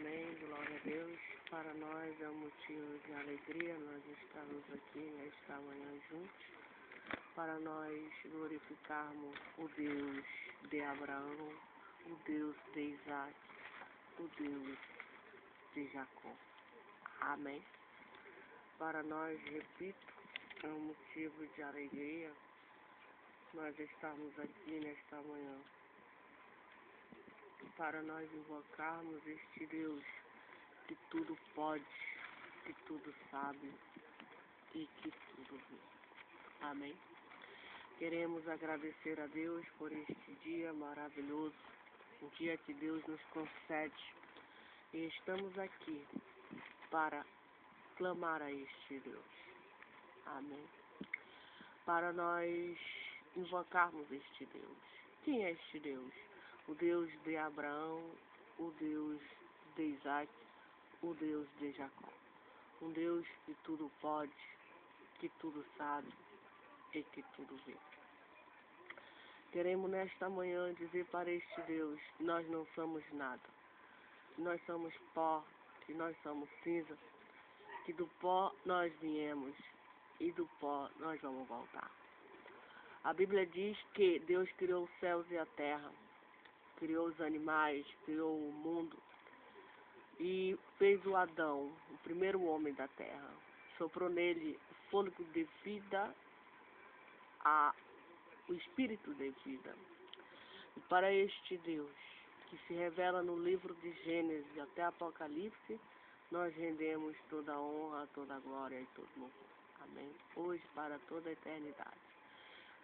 Amém, glória a Deus. Para nós é um motivo de alegria nós estarmos aqui nesta manhã juntos, para nós glorificarmos o Deus de Abraão, o Deus de Isaac, o Deus de Jacó. Amém. Para nós, repito, é um motivo de alegria nós estarmos aqui nesta manhã, para nós invocarmos este Deus que tudo pode, que tudo sabe e que tudo vê. Amém. Queremos agradecer a Deus por este dia maravilhoso, um dia que Deus nos concede, e estamos aqui para clamar a este Deus. Amém. Para nós invocarmos este Deus. Quem é este Deus? O Deus de Abraão, o Deus de Isaac, o Deus de Jacó. Um Deus que tudo pode, que tudo sabe e que tudo vê. Queremos nesta manhã dizer para este Deus que nós não somos nada, que nós somos pó, que nós somos cinza, que do pó nós viemos e do pó nós vamos voltar. A Bíblia diz que Deus criou os céus e a terra, criou os animais, criou o mundo e fez o Adão, o primeiro homem da terra. Soprou nele o fôlego de vida, o espírito de vida. E para este Deus, que se revela no livro de Gênesis até Apocalipse, nós rendemos toda a honra, toda a glória e todo o louvor. Amém? Hoje, para toda a eternidade.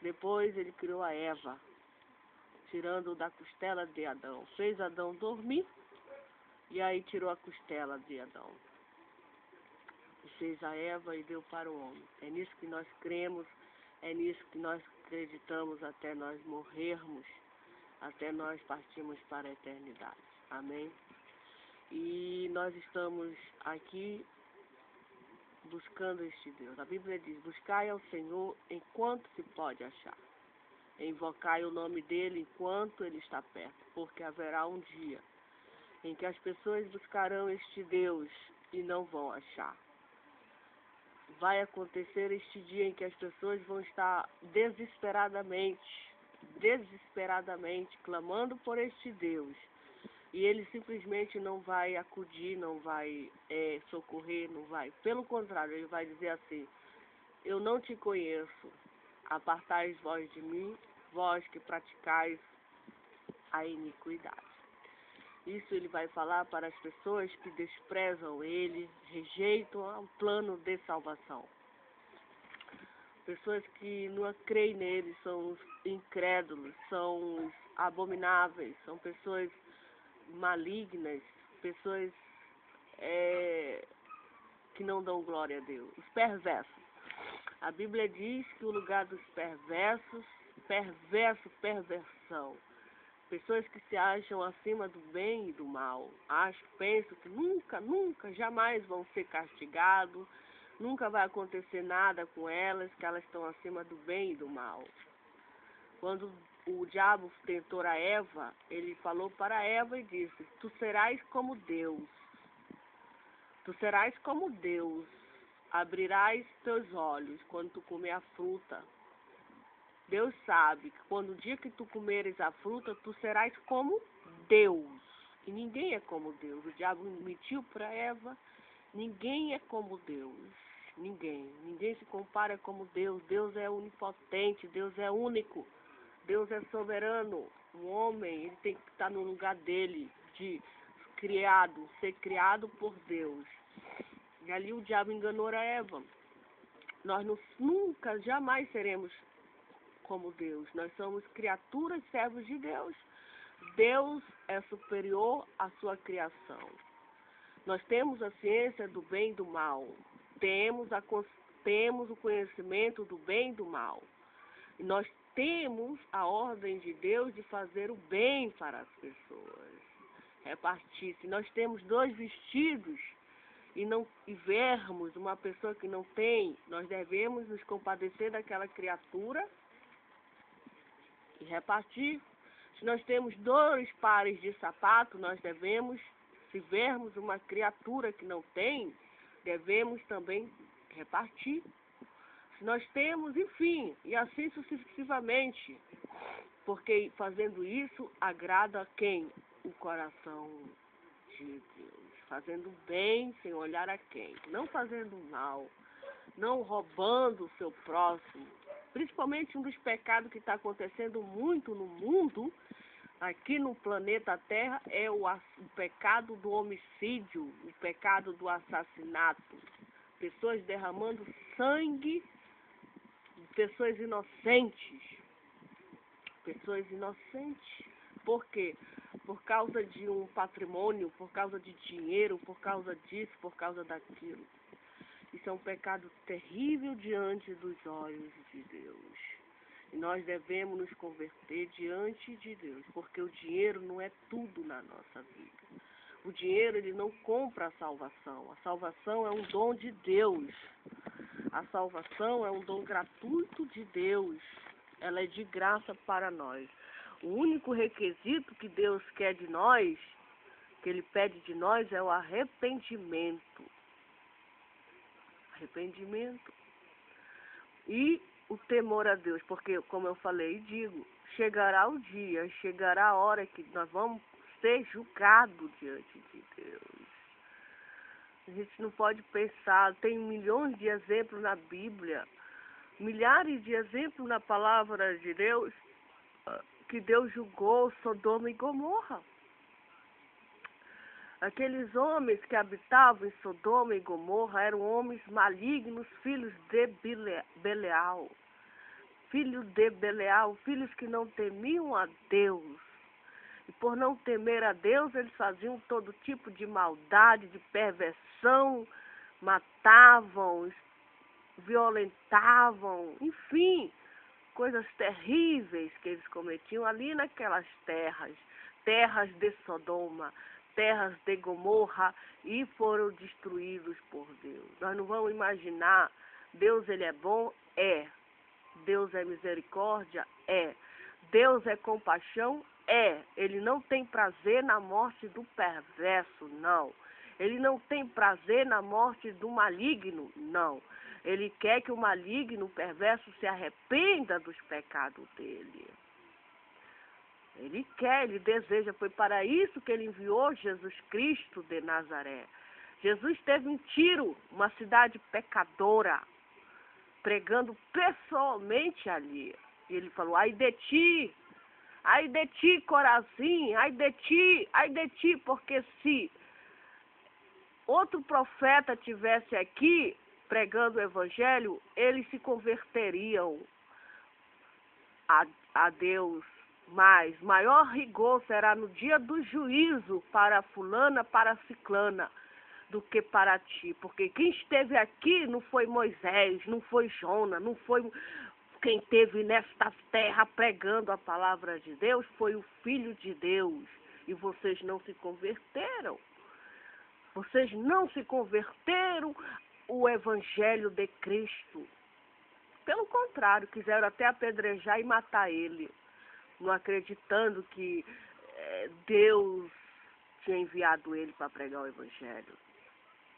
Depois ele criou a Eva, tirando da costela de Adão. Fez Adão dormir e aí tirou a costela de Adão. E fez a Eva e deu para o homem. É nisso que nós cremos, é nisso que nós acreditamos até nós morrermos, até nós partirmos para a eternidade. Amém? E nós estamos aqui buscando este Deus. A Bíblia diz: buscai ao Senhor enquanto se pode achar. Invocai o nome dele enquanto ele está perto, porque haverá um dia em que as pessoas buscarão este Deus e não vão achar. Vai acontecer este dia em que as pessoas vão estar desesperadamente clamando por este Deus. E ele simplesmente não vai acudir, não vai socorrer, não vai. Pelo contrário, ele vai dizer assim: eu não te conheço, apartais vós de mim, vós que praticais a iniquidade. Isso ele vai falar para as pessoas que desprezam ele, rejeitam o plano de salvação. Pessoas que não creem nele, são os incrédulos, são os abomináveis, são pessoas malignas, pessoas que não dão glória a Deus, os perversos. A Bíblia diz que o lugar dos perversos, perversão, pessoas que se acham acima do bem e do mal, pensam que nunca, jamais vão ser castigados, nunca vai acontecer nada com elas, que elas estão acima do bem e do mal. Quando o diabo tentou a Eva, ele falou para Eva e disse: tu serás como Deus. Tu serás como Deus. Abrirás teus olhos quando tu comer a fruta. Deus sabe que quando o dia que tu comeres a fruta, tu serás como Deus. E ninguém é como Deus. O diabo mentiu para Eva. Ninguém é como Deus. Ninguém se compara como Deus. Deus é onipotente, Deus é único. Deus é soberano. O homem, ele tem que estar no lugar dele, de ser criado por Deus. E ali o diabo enganou a Eva. Nós nunca, jamais seremos como Deus. Nós somos criaturas, servos de Deus. Deus é superior à sua criação. Nós temos a ciência do bem e do mal. Temos o conhecimento do bem e do mal. E nós temos a ordem de Deus de fazer o bem para as pessoas. Repartir. Se nós temos 2 vestidos e vermos uma pessoa que não tem, nós devemos nos compadecer daquela criatura e repartir. Se nós temos 2 pares de sapato, nós devemos Se vermos uma criatura que não tem, devemos também repartir. Se nós temos, enfim, e assim sucessivamente, porque fazendo isso agrada a quem? O coração de Deus. Fazendo bem sem olhar a quem? Não fazendo mal, não roubando o seu próximo. Principalmente um dos pecados que está acontecendo muito no mundo, aqui no planeta Terra, é o pecado do homicídio, o pecado do assassinato. Pessoas derramando sangue de pessoas inocentes. Pessoas inocentes. Por quê? Por causa de um patrimônio, por causa de dinheiro, por causa disso, por causa daquilo. Isso é um pecado terrível diante dos olhos de Deus. E nós devemos nos converter diante de Deus, porque o dinheiro não é tudo na nossa vida. O dinheiro, ele não compra a salvação. A salvação é um dom de Deus. A salvação é um dom gratuito de Deus. Ela é de graça para nós. O único requisito que Deus quer de nós, que Ele pede de nós, é o arrependimento. Arrependimento. E o temor a Deus, porque, como eu falei e digo, chegará o dia, chegará a hora que nós vamos ser julgados diante de Deus. A gente não pode pensar, tem milhões de exemplos na Bíblia, milhares de exemplos na palavra de Deus, que Deus julgou Sodoma e Gomorra. Aqueles homens que habitavam em Sodoma e Gomorra eram homens malignos, filhos de Belial. Filhos de Belial, filhos que não temiam a Deus. E por não temer a Deus, eles faziam todo tipo de maldade, de perversão, matavam, violentavam, enfim, coisas terríveis que eles cometiam ali naquelas terras de Sodoma, terras de Gomorra, e foram destruídos por Deus. Nós não vamos imaginar, Deus ele é bom? É. Deus é misericórdia? É. Deus é compaixão? É. Ele não tem prazer na morte do perverso? Não. Ele não tem prazer na morte do maligno? Não. Ele quer que o maligno, o perverso, se arrependa dos pecados dele. Ele quer, ele deseja, foi para isso que ele enviou Jesus Cristo de Nazaré. Jesus esteve em Tiro, uma cidade pecadora, pregando pessoalmente ali. E ele falou, ai de ti, Corazim, ai de ti, porque se outro profeta tivesse aqui pregando o evangelho, eles se converteriam a Deus. Mas maior rigor será no dia do juízo para fulana, para ciclana, do que para ti. Porque quem esteve aqui não foi Moisés, não foi Jonas, não foi quem esteve nesta terra pregando a palavra de Deus, foi o Filho de Deus. E vocês não se converteram. Vocês não se converteram ao Evangelho de Cristo. Pelo contrário, quiseram até apedrejar e matar ele, não acreditando que Deus tinha enviado ele para pregar o Evangelho.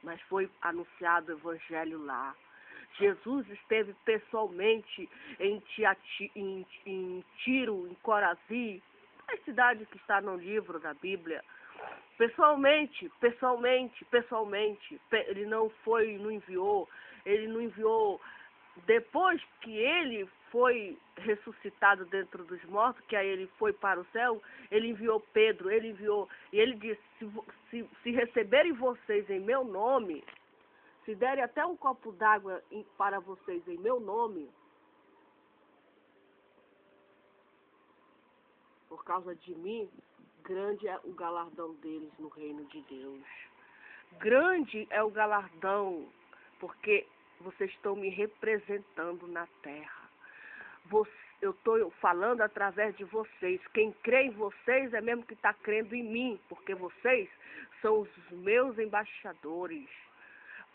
Mas foi anunciado o Evangelho lá. Jesus esteve pessoalmente em Tiro, em Corazim, a cidade que está no livro da Bíblia. Pessoalmente. Ele não enviou depois que ele foi ressuscitado dentro dos mortos, que aí ele foi para o céu, ele enviou Pedro, e ele disse, se receberem vocês em meu nome, se derem até um copo d'água para vocês em meu nome, por causa de mim, grande é o galardão deles no reino de Deus. Grande é o galardão, porque vocês estão me representando na terra. Eu estou falando através de vocês. Quem crê em vocês é mesmo que está crendo em mim, porque vocês são os meus embaixadores.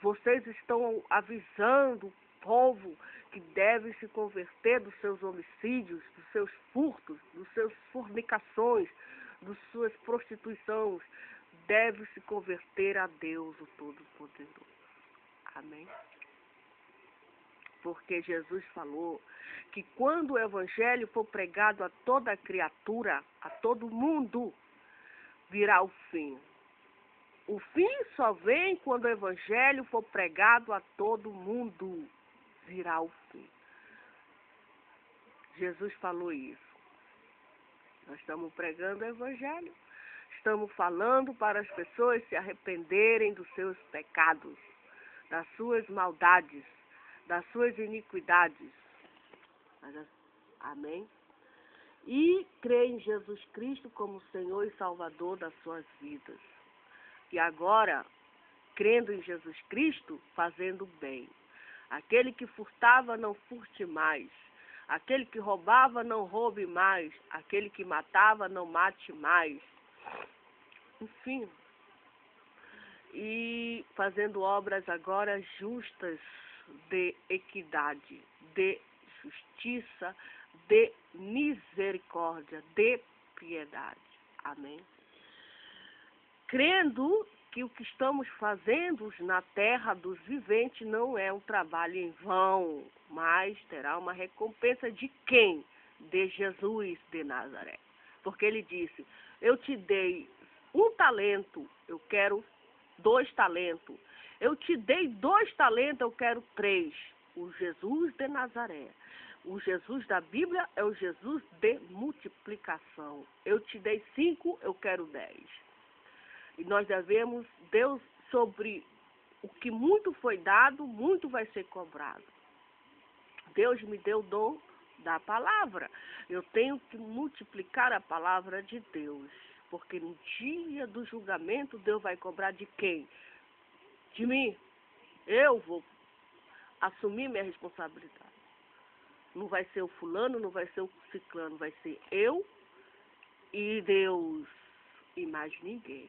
Vocês estão avisando o povo que deve se converter dos seus homicídios, dos seus furtos, dos seus fornicações, das suas prostituições, deve se converter a Deus, o Todo-Poderoso. Amém? Porque Jesus falou que quando o evangelho for pregado a toda criatura, a todo mundo, virá o fim. O fim só vem quando o evangelho for pregado a todo mundo, virá o fim. Jesus falou isso. Nós estamos pregando o evangelho, estamos falando para as pessoas se arrependerem dos seus pecados, das suas maldades, das suas iniquidades. Amém? E crer em Jesus Cristo como Senhor e Salvador das suas vidas. E agora, crendo em Jesus Cristo, fazendo bem. Aquele que furtava, não furte mais. Aquele que roubava, não roube mais. Aquele que matava, não mate mais. Enfim. E fazendo obras agora justas, de equidade, de justiça, de misericórdia, de piedade. Amém? Crendo que o que estamos fazendo na terra dos viventes não é um trabalho em vão, mas terá uma recompensa de quem? De Jesus de Nazaré. Porque ele disse, eu te dei 1 talento, eu quero 2 talentos. Eu te dei 2 talentos, eu quero 3. O Jesus de Nazaré. O Jesus da Bíblia é o Jesus de multiplicação. Eu te dei 5, eu quero 10. E nós devemos, Deus, sobre o que muito foi dado, muito vai ser cobrado. Deus me deu o dom da palavra. Eu tenho que multiplicar a palavra de Deus. Porque no dia do julgamento, Deus vai cobrar de quem? De mim. Eu vou assumir minha responsabilidade. Não vai ser o fulano, não vai ser o ciclano, vai ser eu e Deus e mais ninguém.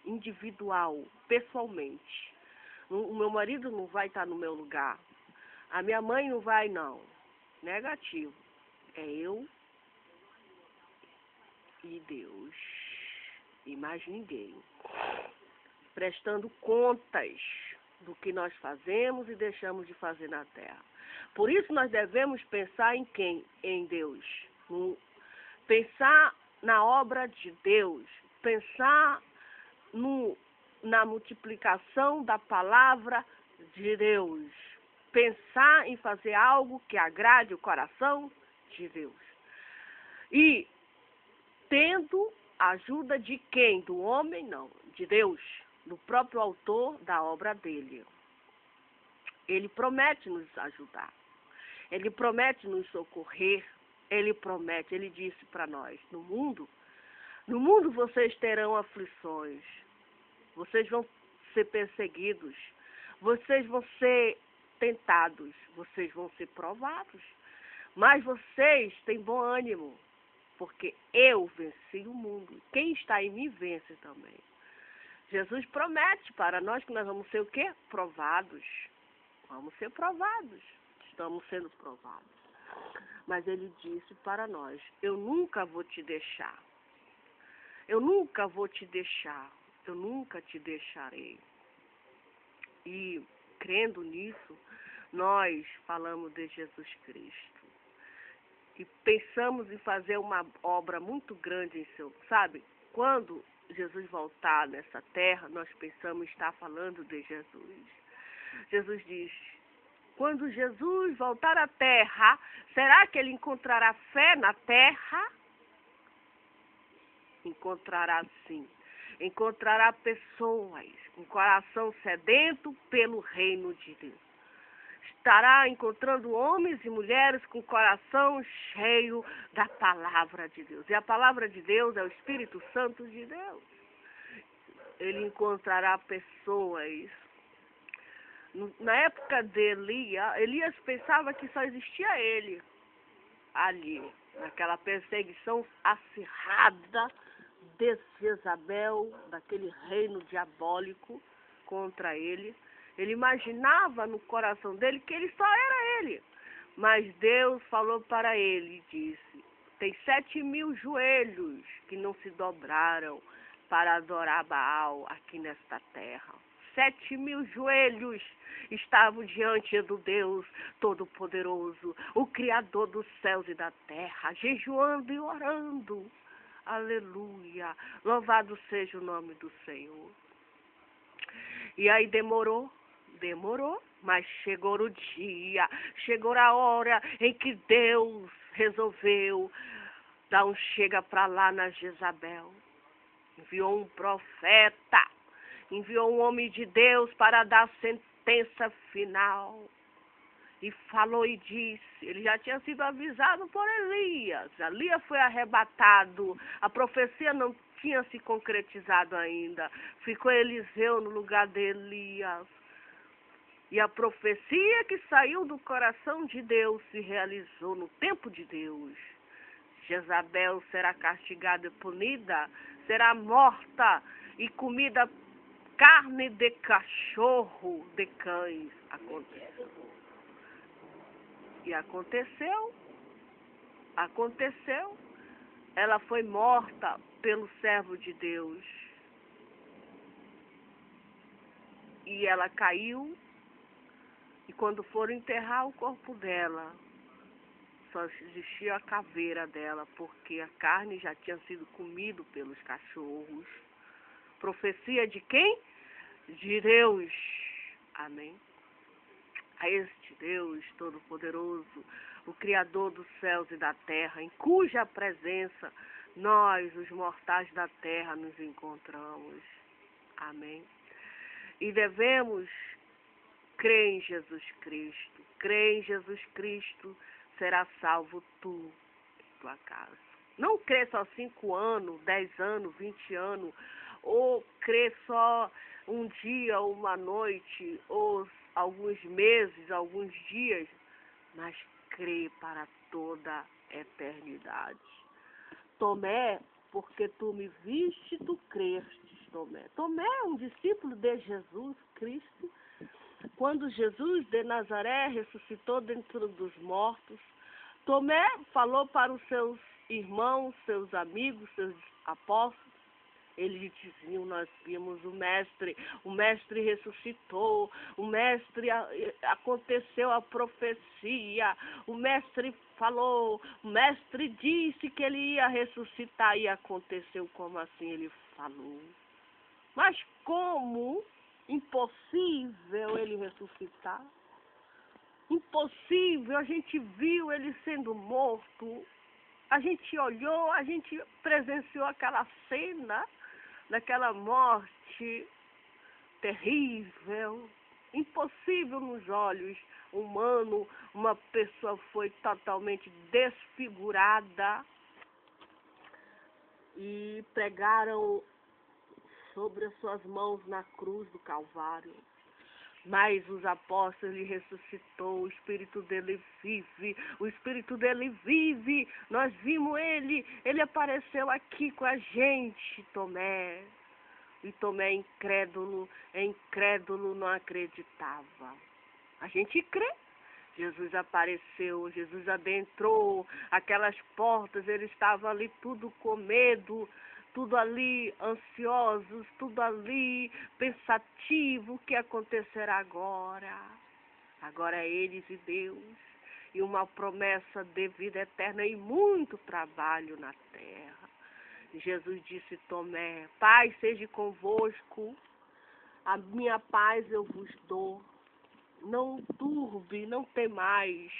Individual, pessoalmente. O meu marido não vai estar no meu lugar. A minha mãe não vai, não. Negativo. É eu e Deus. E mais ninguém. Prestando contas do que nós fazemos e deixamos de fazer na terra. Por isso nós devemos pensar em quem? Em Deus. Pensar na obra de Deus. Pensar na multiplicação da palavra de Deus. Pensar em fazer algo que agrade o coração de Deus. E tendo a ajuda de quem? Do homem? Não, de Deus. Do próprio autor da obra dele. Ele promete nos ajudar. Ele promete nos socorrer. Ele promete, ele disse para nós, no mundo vocês terão aflições. Vocês vão ser perseguidos. Vocês vão ser tentados. Vocês vão ser provados. Mas vocês têm bom ânimo. Porque eu venci o mundo. Quem está em mim vence também. Jesus promete para nós que nós vamos ser o quê? Provados. Vamos ser provados. Estamos sendo provados. Mas ele disse para nós, eu nunca vou te deixar. Eu nunca vou te deixar. Eu nunca te deixarei. E, crendo nisso, nós falamos de Jesus Cristo. E pensamos em fazer uma obra muito grande em seu... Sabe, quando Jesus voltar nessa terra, nós pensamos estar falando de Jesus. Jesus diz, quando Jesus voltar à terra, será que ele encontrará fé na terra? Encontrará sim. Encontrará pessoas com coração sedento pelo reino de Deus. Estará encontrando homens e mulheres com coração cheio da palavra de Deus. E a palavra de Deus é o Espírito Santo de Deus. Ele encontrará pessoas. Na época de Elias pensava que só existia ele ali, naquela perseguição acirrada de Jezabel, daquele reino diabólico contra ele. Ele imaginava no coração dele que ele só era ele. Mas Deus falou para ele e disse, tem 7.000 joelhos que não se dobraram para adorar Baal aqui nesta terra. 7.000 joelhos estavam diante do Deus Todo-Poderoso, o Criador dos céus e da terra, jejuando e orando. Aleluia! Louvado seja o nome do Senhor. E aí demorou, mas chegou o dia, chegou a hora em que Deus resolveu dar um chega para lá na Jezabel. Enviou um profeta, enviou um homem de Deus para dar a sentença final. E falou e disse, ele já tinha sido avisado por Elias. Elias foi arrebatado, a profecia não tinha se concretizado ainda. Ficou Eliseu no lugar de Elias. E a profecia que saiu do coração de Deus se realizou no tempo de Deus. Jezabel será castigada e punida, será morta e comida carne de cachorro, de cães. Aconteceu. E aconteceu. Ela foi morta pelo servo de Deus. E ela caiu. E quando foram enterrar o corpo dela, só existia a caveira dela, porque a carne já tinha sido comida pelos cachorros. Profecia de quem? De Deus. Amém. A este Deus Todo-Poderoso, o Criador dos céus e da terra, em cuja presença nós, os mortais da terra, nos encontramos. Amém. E devemos crer em Jesus Cristo. Crer em Jesus Cristo, será salvo tu e tua casa. Não crê só 5 anos, 10 anos, 20 anos, ou crê só um dia, uma noite, ou alguns meses, alguns dias, mas crê para toda a eternidade. Tomé, porque tu me viste, tu crestes, Tomé. Tomé é um discípulo de Jesus Cristo. Quando Jesus de Nazaré ressuscitou dentro dos mortos, Tomé falou para os seus irmãos, seus amigos, seus apóstolos. Eles diziam, nós vimos o Mestre ressuscitou, o Mestre aconteceu a profecia, o Mestre falou, o Mestre disse que ele ia ressuscitar e aconteceu como assim ele falou. Mas como impossível ele ressuscitar? Impossível, a gente viu ele sendo morto, a gente olhou, a gente presenciou aquela cena, daquela morte terrível, impossível nos olhos humanos, uma pessoa foi totalmente desfigurada e pregaram sobre as suas mãos na cruz do Calvário. Mas os apóstolos, ele ressuscitou, o Espírito dele vive, nós vimos ele apareceu aqui com a gente, Tomé. E Tomé, incrédulo, não acreditava. A gente crê. Jesus apareceu, Jesus adentrou aquelas portas, ele estava ali tudo com medo, tudo ali ansiosos, tudo ali pensativo, o que acontecerá agora? Agora é eles e Deus, e uma promessa de vida eterna e muito trabalho na terra. Jesus disse, Tomé, paz seja convosco, a minha paz eu vos dou, não turbe, não temais.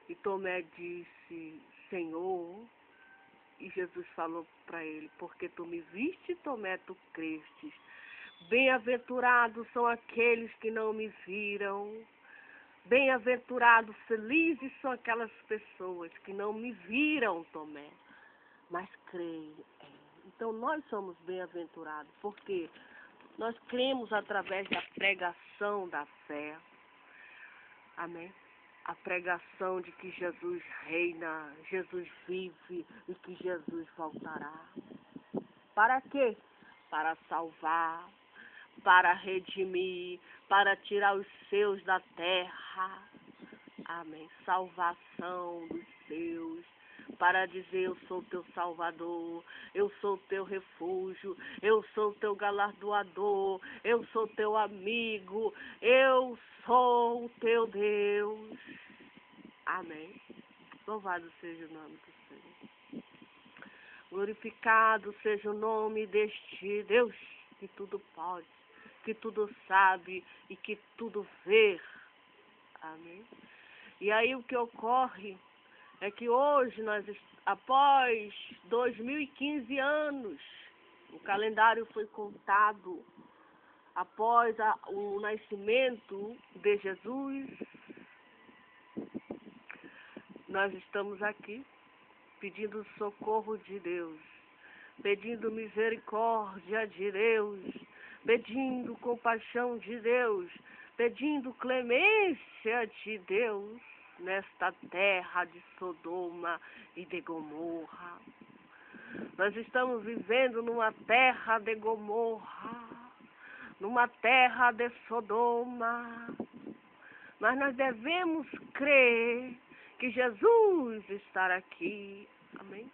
E Tomé disse, Senhor, e Jesus falou para ele, porque tu me viste, Tomé, tu crestes. Bem-aventurados são aqueles que não me viram. Bem-aventurados, felizes são aquelas pessoas que não me viram, Tomé, mas creem. Então nós somos bem-aventurados, porque nós cremos através da pregação da fé. Amém? A pregação de que Jesus reina, Jesus vive e que Jesus voltará. Para quê? Para salvar, para redimir, para tirar os seus da terra. Amém. Salvação dos seus, para dizer: eu sou teu Salvador, eu sou teu refúgio, eu sou teu galardoador, eu sou teu amigo, eu sou o teu Deus. Amém. Louvado seja o nome do Senhor. Glorificado seja o nome deste Deus que tudo pode, que tudo sabe e que tudo vê. Amém. E aí o que ocorre é que hoje, após 2015 anos, o calendário foi contado após o nascimento de Jesus. Nós estamos aqui pedindo socorro de Deus, pedindo misericórdia de Deus, pedindo compaixão de Deus, pedindo clemência de Deus nesta terra de Sodoma e de Gomorra. Nós estamos vivendo numa terra de Gomorra, numa terra de Sodoma, mas nós devemos crer que Jesus está aqui. Amém?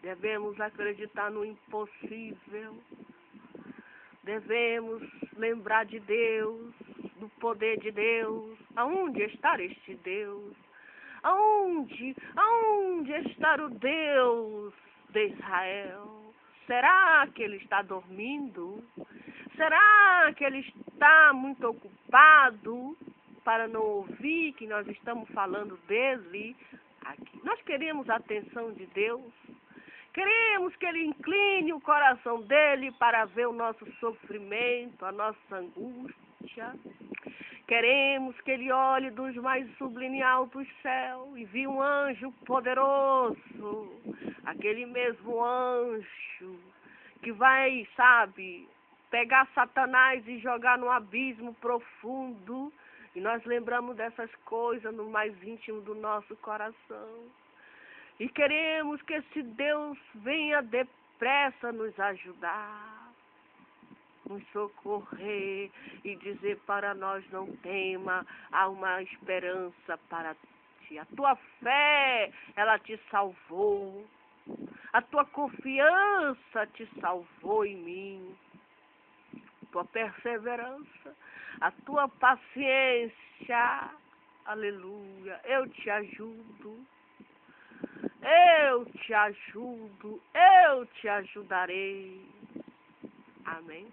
Devemos acreditar no impossível. Devemos lembrar de Deus, do poder de Deus. Aonde está este Deus? Aonde está o Deus de Israel? Será que ele está dormindo? Será que ele está muito ocupado para não ouvir que nós estamos falando dele aqui? Nós queremos a atenção de Deus. Queremos que ele incline o coração dele para ver o nosso sofrimento, a nossa angústia. Queremos que ele olhe dos mais sublime altos céus e vi um anjo poderoso, aquele mesmo anjo que vai, pegar Satanás e jogar no abismo profundo. E nós lembramos dessas coisas no mais íntimo do nosso coração. E queremos que esse Deus venha depressa nos ajudar, nos socorrer e dizer para nós: não tema, há uma esperança para ti. A tua fé, ela te salvou. A tua confiança te salvou em mim. Tua perseverança, a tua paciência, aleluia, eu te ajudo. Eu te ajudo, eu te ajudarei. Amém.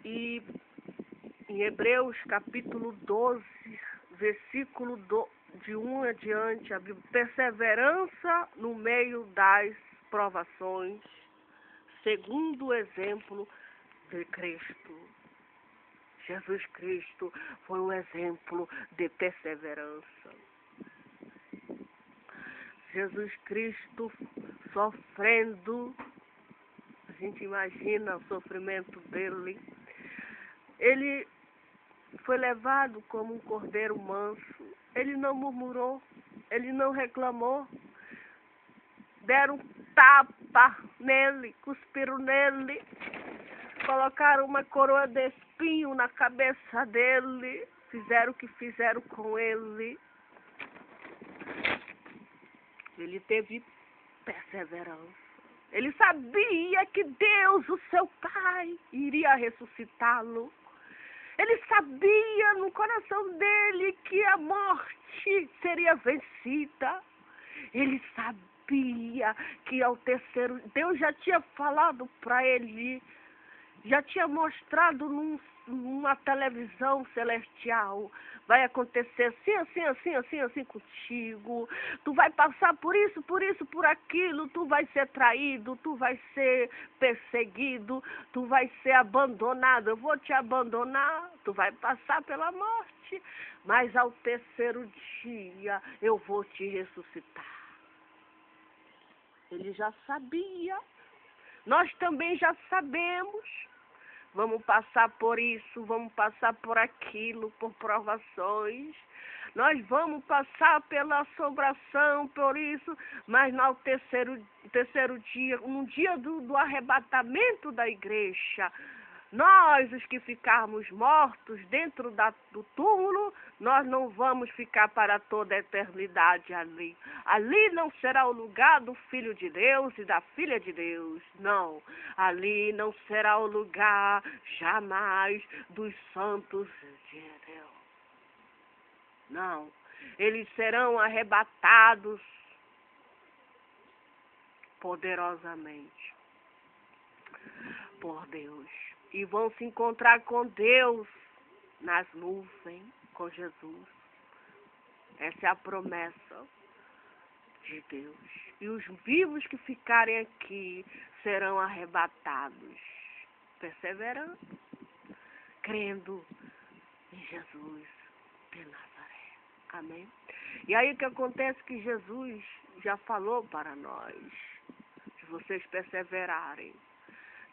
E em Hebreus capítulo 12, versículo de 1 adiante, a Bíblia: perseverança no meio das provações, segundo o exemplo de Cristo. Jesus Cristo foi um exemplo de perseverança. Jesus Cristo sofrendo, a gente imagina o sofrimento dele. Ele foi levado como um cordeiro manso. Ele não murmurou, ele não reclamou. Deram tapa nele, cuspiram nele, colocaram uma coroa de espinho na cabeça dele, fizeram o que fizeram com ele. Ele teve perseverança. Ele sabia que Deus, o seu Pai, iria ressuscitá-lo. Ele sabia no coração dele que a morte seria vencida. Ele sabia que ao terceiro... Deus já tinha falado para ele, já tinha mostrado numa televisão celestial: vai acontecer assim contigo. Tu vai passar por isso, por aquilo. Tu vai ser traído, tu vai ser perseguido, tu vai ser abandonado. Eu vou te abandonar, tu vai passar pela morte, mas ao terceiro dia eu vou te ressuscitar. Ele já sabia. Nós também já sabemos. Vamos passar por isso, vamos passar por aquilo, por provações. Nós vamos passar pela assombração, por isso, mas no terceiro dia, no dia do arrebatamento da igreja, Nós, os que ficarmos mortos dentro do túmulo, nós não vamos ficar para toda a eternidade ali. Ali não será o lugar do Filho de Deus e da Filha de Deus. Não. Ali não será o lugar jamais dos santos de Deus. Não. Eles serão arrebatados poderosamente por Deus. E vão se encontrar com Deus nas nuvens, com Jesus. Essa é a promessa de Deus. E os vivos que ficarem aqui serão arrebatados, perseverando, crendo em Jesus de Nazaré. Amém? E aí o que acontece que Jesus já falou para nós, se vocês perseverarem,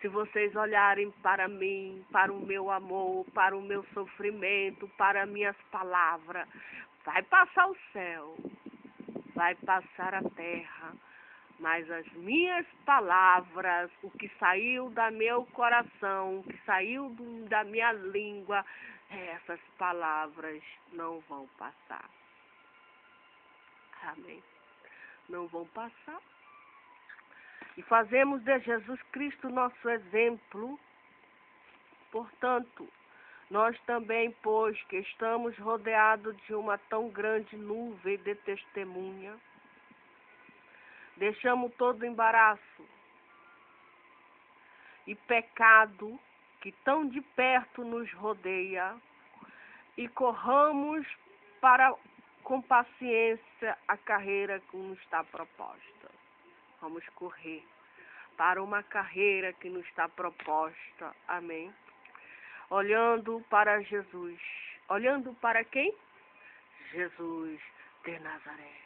se vocês olharem para mim, para o meu amor, para o meu sofrimento, para minhas palavras, vai passar o céu, vai passar a terra, mas as minhas palavras, o que saiu do meu coração, o que saiu da minha língua, essas palavras não vão passar. Amém? Não vão passar. E fazemos de Jesus Cristo nosso exemplo. Portanto, nós também, pois que estamos rodeados de uma tão grande nuvem de testemunha, deixamos todo embaraço e pecado que tão de perto nos rodeia e corramos com paciência a carreira que nos está proposta. Vamos correr para uma carreira que nos está proposta. Amém? Olhando para Jesus. Olhando para quem? Jesus de Nazaré.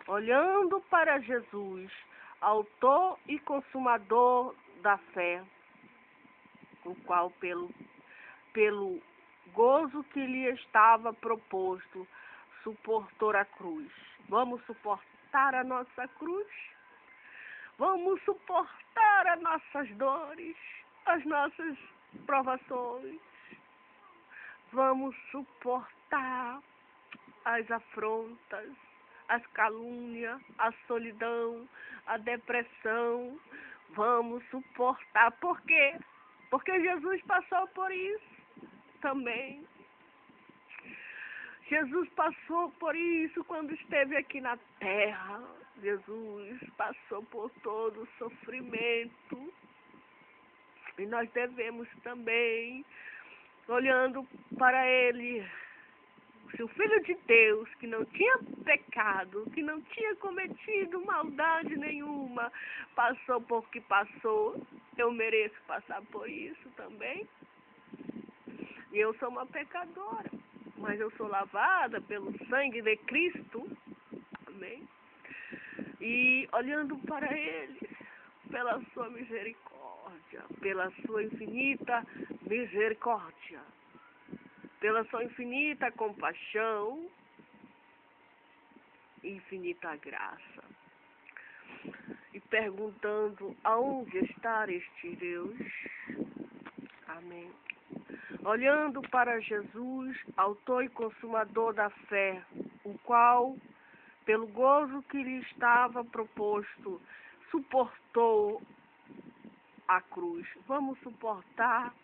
Olhando para Jesus, autor e consumador da fé, o qual pelo gozo que lhe estava proposto, suportou a cruz. Vamos suportar a nossa cruz? Vamos suportar as nossas dores, as nossas provações. Vamos suportar as afrontas, as calúnias, a solidão, a depressão. Vamos suportar. Por quê? Porque Jesus passou por isso também. Jesus passou por isso quando esteve aqui na terra. Jesus passou por todo o sofrimento. E nós devemos também, olhando para ele, o Filho de Deus, que não tinha pecado, que não tinha cometido maldade nenhuma, passou por que passou. Eu mereço passar por isso também. E eu sou uma pecadora, mas eu sou lavada pelo sangue de Cristo. Amém? E olhando para ele, pela sua misericórdia, pela sua infinita misericórdia, pela sua infinita compaixão, infinita graça. E perguntando, aonde está este Deus? Amém. Olhando para Jesus, autor e consumador da fé, o qual, pelo gozo que lhe estava proposto, suportou a cruz. Vamos suportar,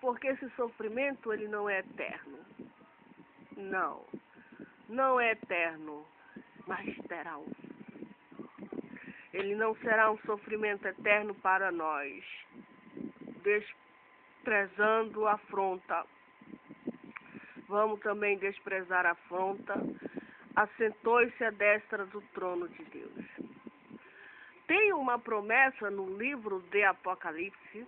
porque esse sofrimento ele não é eterno. Não, não é eterno, mas terá um. Ele não será um sofrimento eterno para nós, desprezando a afronta. Vamos também desprezar a afronta. Assentou-se à destra do trono de Deus. Tem uma promessa no livro de Apocalipse,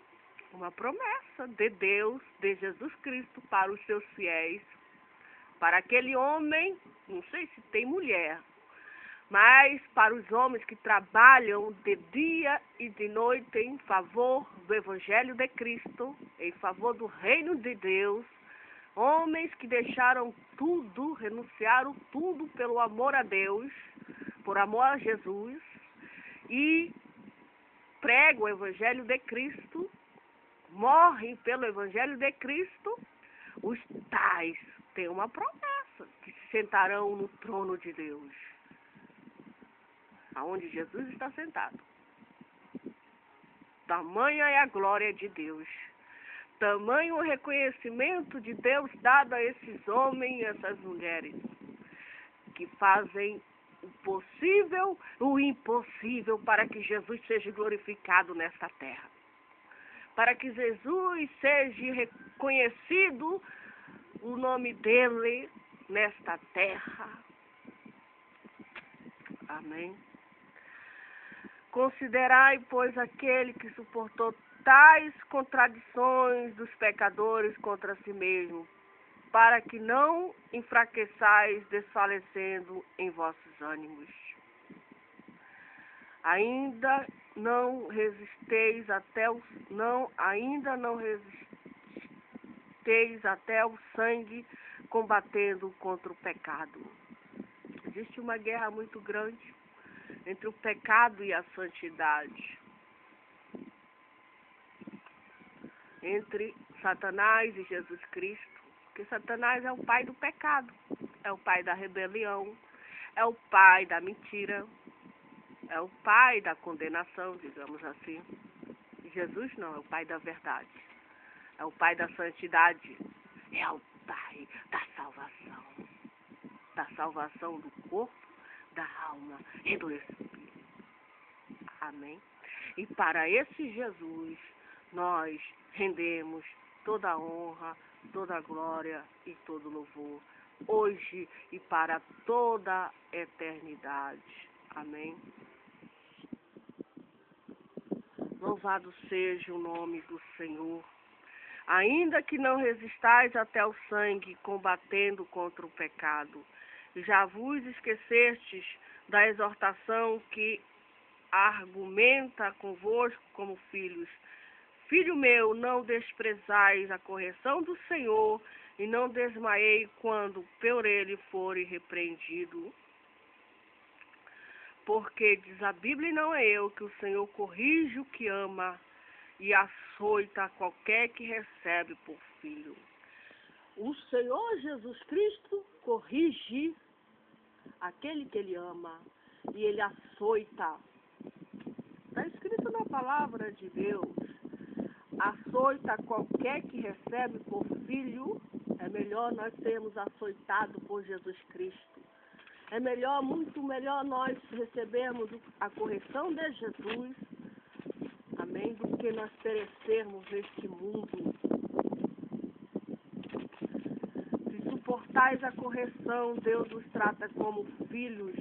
uma promessa de Deus, de Jesus Cristo para os seus fiéis, para aquele homem, não sei se tem mulher, mas para os homens que trabalham de dia e de noite em favor do Evangelho de Cristo, em favor do reino de Deus, homens que deixaram tudo, renunciaram tudo pelo amor a Deus, por amor a Jesus, e pregam o Evangelho de Cristo, morrem pelo Evangelho de Cristo, os tais têm uma promessa, que se sentarão no trono de Deus, aonde Jesus está sentado. Tamanha é a glória de Deus, tamanho o reconhecimento de Deus dado a esses homens e essas mulheres, que fazem o possível, o impossível, para que Jesus seja glorificado nesta terra. Para que Jesus seja reconhecido o nome dele nesta terra. Amém. Considerai, pois, aquele que suportou tais contradições dos pecadores contra si mesmo, para que não enfraqueçais desfalecendo em vossos ânimos. Ainda não resisteis até o sangue, combatendo contra o pecado. Existe uma guerra muito grande entre o pecado e a santidade, entre Satanás e Jesus Cristo, porque Satanás é o pai do pecado, é o pai da rebelião, é o pai da mentira, é o pai da condenação, digamos assim. E Jesus não, é o pai da verdade, é o pai da santidade, é o pai da salvação do corpo, da alma e do espírito. Amém? E para esse Jesus, nós rendemos toda a honra, toda a glória e todo o louvor, hoje e para toda a eternidade. Amém? Louvado seja o nome do Senhor. Ainda que não resistais até o sangue, combatendo contra o pecado, já vos esquecestes da exortação que argumenta convosco como filhos. Filho meu, não desprezais a correção do Senhor, e não desmaiei quando por ele fore repreendido. Porque, diz a Bíblia, e não é eu, que o Senhor corrige o que ama e açoita qualquer que recebe por filho. O Senhor Jesus Cristo corrige aquele que ele ama e ele açoita. Está escrito na palavra de Deus. Açoita qualquer que recebe por filho. É melhor nós sermos açoitados por Jesus Cristo. É melhor, muito melhor nós recebermos a correção de Jesus, amém, do que nós perecermos neste mundo. Se suportais a correção, Deus os trata como filhos,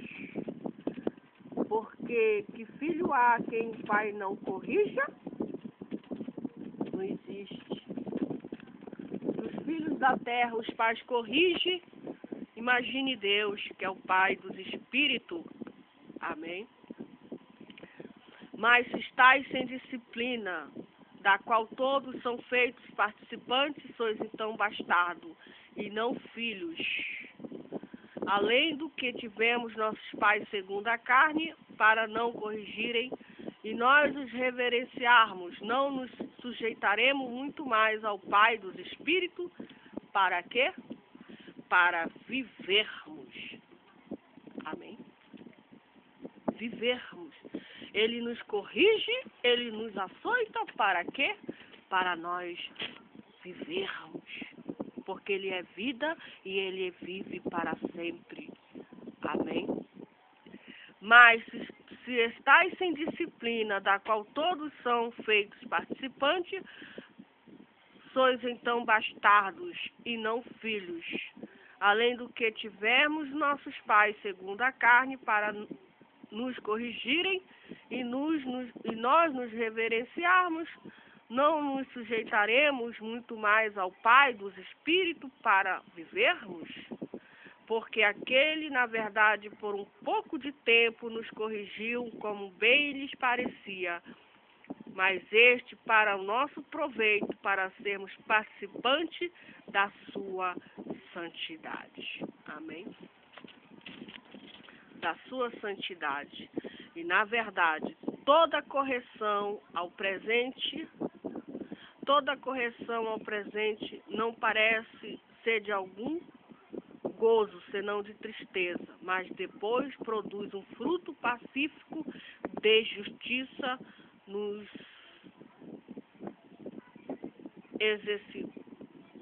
porque que filho há quem o pai não corrija? Não existe. Se os filhos da terra, os pais corrigem, imagine Deus, que é o Pai dos Espíritos. Amém? Mas se estáis sem disciplina, da qual todos são feitos participantes, sois então bastardos, e não filhos. Além do que tivemos nossos pais segundo a carne, para não corrigirem, e nós os reverenciarmos, não nos sujeitaremos muito mais ao Pai dos Espíritos, para quê? Para vivermos. Amém? Vivermos. Ele nos corrige, ele nos açoita, para quê? Para nós vivermos. Porque ele é vida e ele vive para sempre. Amém? Mas se estáis sem disciplina, da qual todos são feitos participantes, sois então bastardos e não filhos. Além do que tivemos nossos pais segundo a carne para nos corrigirem e nós nos reverenciarmos, não nos sujeitaremos muito mais ao Pai dos Espíritos para vivermos? Porque aquele, na verdade, por um pouco de tempo nos corrigiu como bem lhes parecia, mas este para o nosso proveito, para sermos participantes da sua santidade. Amém? Da sua santidade. E, na verdade, toda correção ao presente, toda correção ao presente não parece ser de algum gozo, senão de tristeza, mas depois produz um fruto pacífico de justiça nos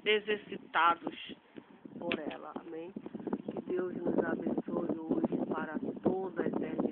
exercitados por ela. Amém? Que Deus nos abençoe hoje para toda a eternidade.